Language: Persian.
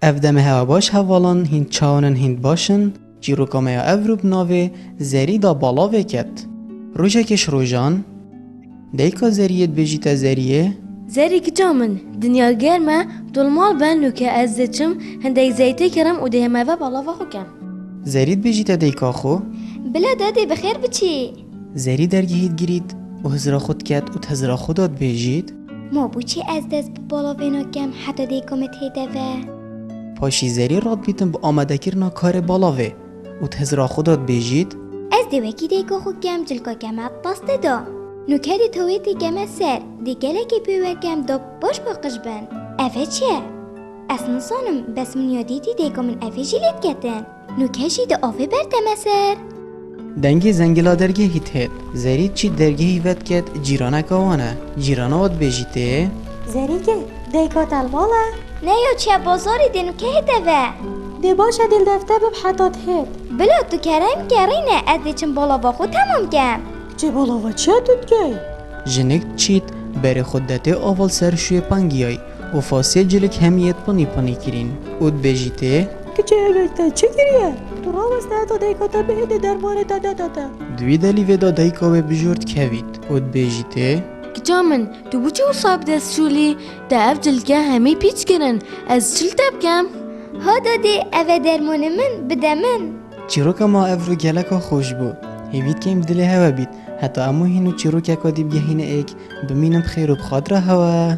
اف دم هوا باش هوالان هند چاونن هند باشن چیروکا میا اوروب ناوه زری دا بالاوه کت. روژه کش روژان دیکا زریت بجیتا زریه زری کجا من دنیا گرمه دلمال بن نوکه از دچم هندک زیتی کرم و ده موا بالا و خوکم زریت بجیتا دیکا خو بلا داده بخیر بچی زری درگیهید گیرید و هزرا خود کت و تهزرا خودات بجید ما بوچی از دست بالا ویناکم حتی دیکمت هیده و پاشی زری راد بیتن با آمده کرنا کار بالاوه و تهزرا خودات بجید از دوکی دیکا خود گم جلکا گمت باسته دا نوکه دی تویتی گمت سر دی گلکی پیورگم دا باش باقش بن اوه چه؟ اصلا سانم بس من یادیدی دیکا من اوه جیلیت گتن نوکه شی دا آوه بردم سر دنگی زنگلا درگیهید هید زریت چی درگیهی ود کت جیرانا کوانه جیرانا واد بجیته زری که دیکا تلواله نه یا چه بازاری دی نوکه هیده و دی باشه دل دفته بب حتات هید بلا تو کرم کرینه از دیچم بالا با خود تمام گم چه بالا و چه دود که؟ جنک چیت بر خودته آوال سر شوی پنگیای و فاسه جلک همیت پانی پانی کرین اود بجیته که چه اگه چه گریه؟ تو را وسته تا دیکا تا بهده درباره داده داده دوی دلی ودا دایکا و بجورد کوید اود بجیته کجا من تو بچه و صاحب دست شولی ده اف جلگه همه پیچ کرن از چل تبکم ها دادی اوه درمان من بده من چیروکا ما افرو گلکا خوش بو هیوید که ام دل هوا بید حتی امو هینو چیروکا کدی بگهینه ایک بمینم خیر و بخاطر هوا